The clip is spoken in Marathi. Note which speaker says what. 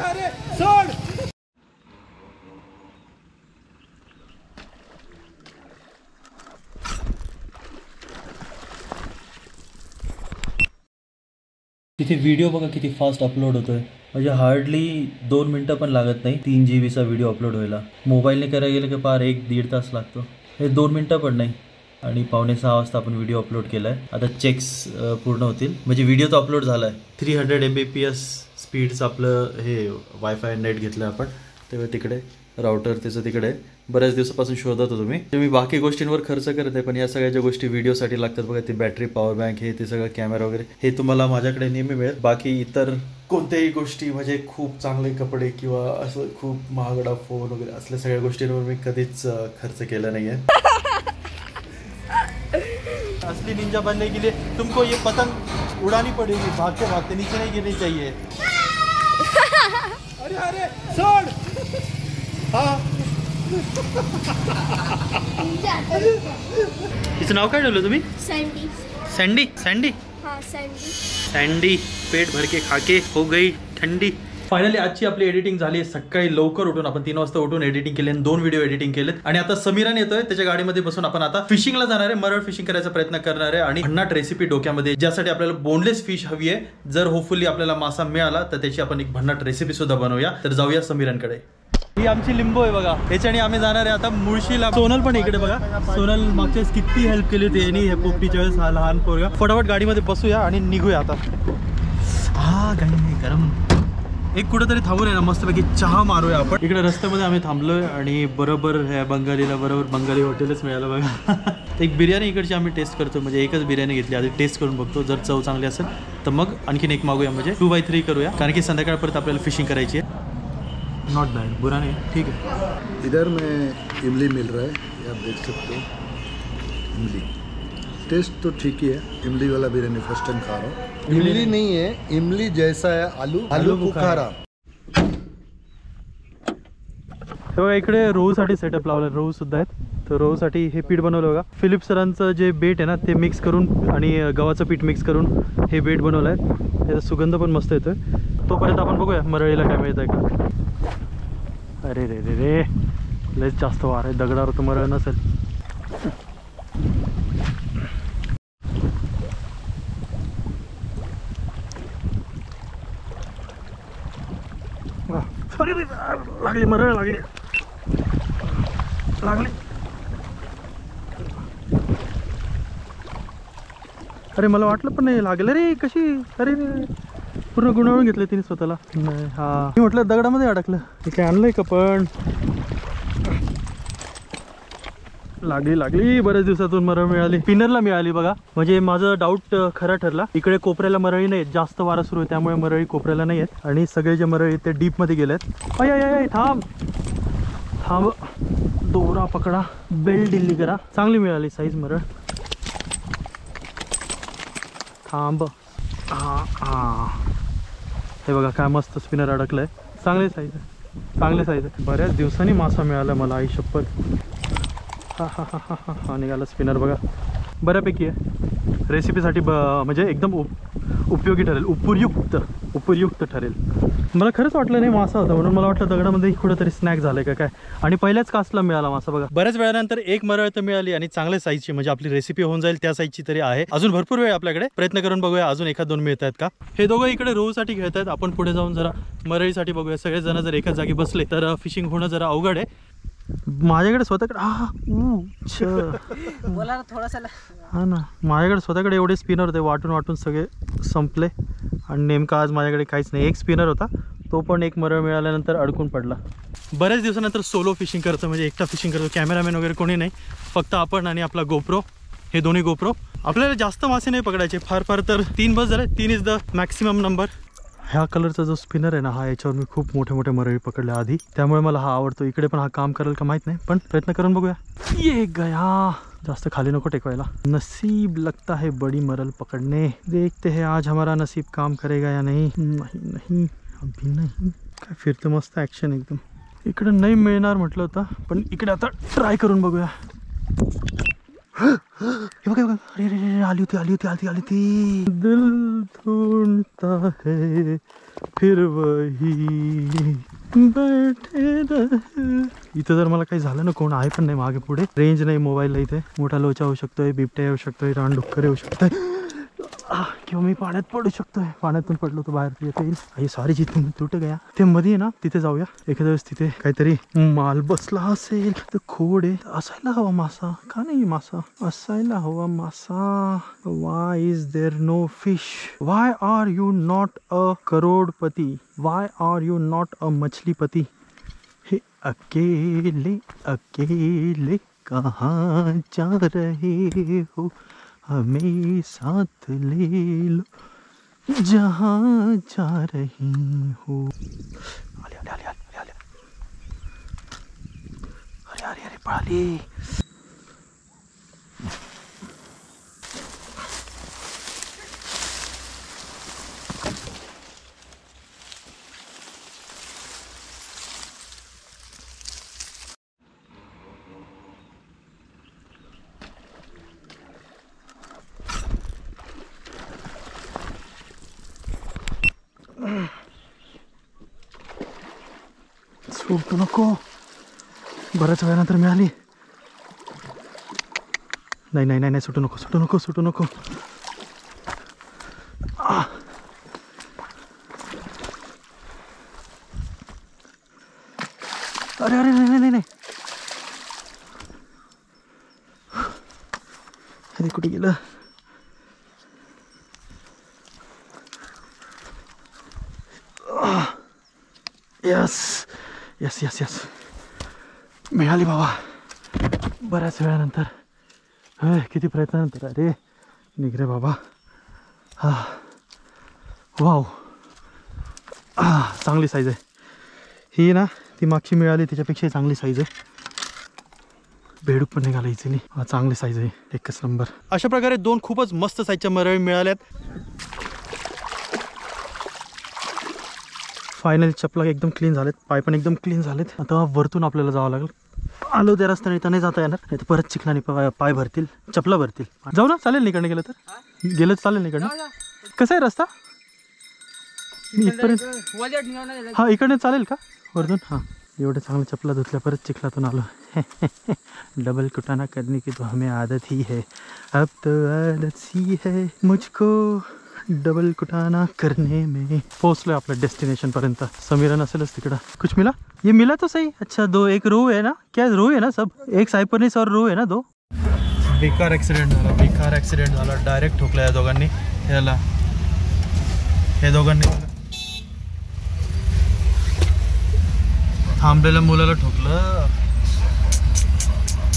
Speaker 1: अरे सोड.
Speaker 2: तिथे व्हिडिओ बघा किती फास्ट अपलोड होतोय. म्हणजे हार्डली 2 मिनटं पण लागत नाही 3 GB व्हिडिओ अपलोड व्हायला. मोबाईलने करायला गेलं की पार 1-1.5 तास लागतो. हे 2 मिनटं पण नाही. आणि 5:45 वाजता आपण व्हिडिओ अपलोड केला आहे. आता चेक्स पूर्ण होतील. म्हणजे व्हिडिओ तर अपलोड झाला आहे. 300 Mbps स्पीडचं आपलं हे वायफाय नेट घेतलं आपण. तेव्हा तिकडे राउटर त्याचं तिकडे बऱ्याच दिवसापासून शोधत होतो मी. मी बाकी गोष्टींवर खर्च करत आहे, पण या सगळ्या ज्या गोष्टी व्हिडिओसाठी लागतात बघा, ती बॅटरी, पॉवर बँक, हे ते सगळं कॅमेरा वगैरे, हे तुम्हाला माझ्याकडे नेहमी मिळेल. बाकी इतर कोणत्याही गोष्टी म्हणजे खूप चांगले कपडे किंवा असं खूप महागडा फोन वगैरे असल्या सगळ्या गोष्टींवर मी कधीच खर्च केला नाही आहे. असली निंजा बनने के लिए तुमको ये पतंग उड़ानी पड़ेगी, भागते भागते नीचे नहीं गिरनी चाहिए.
Speaker 1: अरे अरे सोड. हाँ
Speaker 2: तिचं नाव काय ठेवलं तुम्ही?
Speaker 3: सैंडी.
Speaker 2: सँडी. सँडी.
Speaker 3: हाँ सैंडी.
Speaker 2: सँडी. पेट भर के खाके हो गई ठंडी. फायनली आजची आपली एडिटिंग झाली. सकाळी लवकर उठून आपण 3 वाजता उठून एडिटिंग केली आणि 2 व्हिडिओ एडिटिंग केलेत. आणि आता समीरन येतोय, त्याच्या गाडीमध्ये बसून आपण आता फिशिंगला जाणार आहे. मरळ फिशिंग करायचा प्रयत्न करणार आहे. आणि भन्नाट रेसिपी डोक्यामध्ये, ज्यासाठी आपल्याला बोनलेस फिश हवी आहे. जर होपफुली आपल्याला मासा मिळाला तर त्याची आपण एक भन्नाट रेसिपी सुद्धा बनवूया. तर जाऊया समीरनकडे. ही आमची लिंबू आहे बघा. याच्याने आम्ही जाणार आहे आता मुळशीला. सोनल पण इकडे बघा. सोनल मागच्या वेळेस किती हेल्प केली होती यांनी. हे पोपटीच्या वेळेस हा लहान पोरगा. फटाफट गाडीमध्ये बसूया आणि निघूया आता. हा गाडी गरम. एक कुठेतरी थांबून ना मस्तपैकी चहा मारूया आपण. इकडे रस्त्यामध्ये आम्ही थांबलोय आणि बरोबर ह्या बंगालीला बरोबर बंगाली हॉटेलच मिळालं बघा. एक बिर्याणी इकडची आम्ही टेस्ट करतो. म्हणजे एकच बिर्याणी घेतली, आधी टेस्ट करून बघतो. जर चव चांगली असेल तर मग आणखीन एक मागूया. म्हणजे 2x3 करूया, कारण की संध्याकाळपर्यंत आपल्याला फिशिंग करायची आहे. नॉट बैड, बुरा नहीं, ठीक है.
Speaker 4: इधर में इमली मिल रहा है, ये आप देख सकते हो. इमली टेस्ट तो ठीक ही है. इमली वाला बिरयानी फर्स्ट टाइम खा रहा हूँ. इमली नहीं है, इमली जैसा है आलू बुखारा.
Speaker 2: हे बघा इकडे रोहूसाठी सेटअप लावला. रोहू सुद्धा आहेत. तर रोहूसाठी हे पीठ बनवलं बघा. फिलिप सरांचं जे बेट आहे ना ते मिक्स करून आणि गव्हाचं पीठ मिक्स करून हे बेट बनवलं आहे. त्याचा सुगंध पण मस्त येतोय. तोपर्यंत आपण बघूया मरळीला काय मिळत आहे का. अरे रे रे रे, लयच जास्त वार आहे. दगडावर तर मरळ नसेल. लागली मरळ, लागली. अरे मला वाटलं पण नाही लागलं रे. कशी? अरे पूर्ण गुंडाळून घेतलं तिने स्वतःला. नाही हा, मी म्हटलं दगडामध्ये अडकलं. हे काय आणलंय का पण. लागली. बऱ्याच दिवसातून मरळ मिळाली. स्पिनरला मिळाली बघा. म्हणजे माझं डाऊट खरा ठरला. इकडे कोपऱ्याला मरळी नाही, जास्त वारा सुरू आहे त्यामुळे मरळी कोपऱ्याला नाही आहेत. आणि सगळे जे मरळी ते डीप मध्ये गेलेत. अय थांब. दोरा पकडा, बेल्ट ढिल्ली करा. चांगली मिळाली साईज मरळ. थांब. हे बघा काय मस्त स्पिनर अडकलंय. चांगली साईज आहे. बऱ्याच दिवसांनी मासा मिळाला मला, आई शपथ. हा निघाला स्पिनर बघा. बऱ्यापैकी आहे. रेसिपीसाठी म्हणजे एकदम उपयोगी ठरेल. उपयुक्त ठरेल. मला खरंच वाटलं नाही मासा होता म्हणून. मला वाटलं दगडामध्ये कुठेतरी स्नॅक झालंय का काय. आणि पहिल्याच कास्टला मिळाला मासा बघा. बऱ्याच वेळानंतर एक मरळ तर मिळाली आणि चांगल्या साईजची. म्हणजे आपली रेसिपी होऊन जाईल त्या साईजची तरी आहे. अजून भरपूर वेळ आपल्याकडे. प्रयत्न करून बघूया अजून 1-2 मिळत आहेत का. हे दोघं इकडे रोहूसाठी खेळत आहेत. आपण पुढे जाऊन जरा मरळीसाठी बघूया. सगळे जण जर एकाच जागी बसले तर फिशिंग होणं जरा अवघड आहे. माझ्याकडे स्वतःकडे
Speaker 5: बोला ना थोडासा.
Speaker 2: हा ना, माझ्याकडे स्वतःकडे एवढे स्पिनर होते. वाटून सगळे संपले. आणि नेमकं आज माझ्याकडे काहीच नाही. एक स्पिनर होता, तो पण एक मरळ मिळाल्यानंतर अडकून पडला. बऱ्याच दिवसानंतर सोलो फिशिंग करतो. म्हणजे एकटा फिशिंग करतो. कॅमेरामॅन वगैरे कोणी नाही, फक्त आपण आणि आपला गोप्रो. हे दोन्ही गोप्रो. आपल्याला जास्त मासे नाही पकडायचे. फार तर 3 बस झाले. 3 इज द मॅक्सिमम नंबर. ह्या कलरचा जो स्पिनर आहे ना, हा याच्यावर मी खूप मोठे मरळी पकडले आधी, त्यामुळे मला हा आवडतो. इकडे पण हा काम करेल का माहित नाही, पण प्रयत्न करून बघूया. ये गया. जास्त खाली नको टेकवायला. नसीब लगता है बड़ी मरल पकड़ने. देखते हैं आज हमारा नसीब काम करेगा या नहीं. नहीं अभी नहीं. काय फिरतं मस्त ॲक्शन एकदम. इकडे नाही मिळणार म्हटलं होतं, पण इकडे आता ट्राय करून बघूया. हे बघा अरे अरे अरे आली होती दिल ढूंढता है फिर वही बैठे रहे. इथं जर मला काही झालं ना, कोण आहे पण नाही मागे पुढे, रेंज नाही मोबाईलला, इथे मोठा लोचा होऊ शकतोय, बिबट्या येऊ शकतोय, रानडुक्कर येऊ शकतोय, किंवा मी पाण्यात पडू शकतोय. पाण्यातून पडलो तर बाहेर येता येईल. हे सॉरी जिथून तुट गया ते मध्ये आहे ना, तिथे जाऊया. एखाद्या वेळेस तिथे काहीतरी माल बसला असेल तर खोड आहे, असायला हवा मासा. का नाही मासा असायला हवा मासा. Why is there no fish? Why are you not a करोडपती? Why are you not a मछलीपती? हे अकेले अकेले कहाँ जा रहे हो, हमें साथ ले लो जहाँ जा रही हो. आले आले आले आले आले अरे अरे अरे पळाली. सुटू नको, बऱ्याच वेळानंतर मिळाली. नाही नाही नाही नाही, सुटू नको सुटू नको सुटू नको. अरे अरे नाही नाही नाही, अरे कुठे गेलं? यस यस यस यस, मिळाली बाबा बऱ्याच वेळानंतर. किती प्रयत्नानंतर. अरे निघ रे बाबा. हा वाव, चांगली साईज आहे ही ना. ती मागची मिळाली त्याच्यापेक्षा चांगली साईज आहे. बेडूक पण निघाला इझिली. चांगली साईज आहे, एकच नंबर. अशा प्रकारे दोन खूपच मस्त साईजच्या मरळी मिळाल्यात. फायनली चपला एकदम क्लीन झालेत, पाय पण एकदम क्लीन झालेत. आता वरतून आपल्याला जावं लागेल. आलो त्या रस्त्याने तर नाही जाता येणार, नाही तर परत चिखलाने पाय भरतील, चपला भरतील. जाऊ ना, चालेल ना इकडनं गेलं तर? गेलं चालेल ना इकडनं? कसा आहे रस्ता इथपर्यंत? हा इकडनं चालेल का वरतून? हां एवढं चांगलं चपला धुतल्या परत चिखलातून आलो. डबल कुटाना करने की तो हमें आदत ही है, अब तो आदत सी है मुझको डबल कुटाना करने में. पोहोचलोय आपल्या डेस्टिनेशन पर्यंत. समीरा नसेलच तिकडं. कुछ मिला? ये मिला तो सही. अच्छा दो, एक रो है ना, क्या रो है ना सब, एक सायपरनीस और रो है ना दो. बेकार ॲक्सिडेंट झाला, बेकार ॲक्सिडेंट झाला. डायरेक्ट ठोकला या दोघांनी. याला हे दोघांनी थांबलेल्या मुलाला ठोकलं.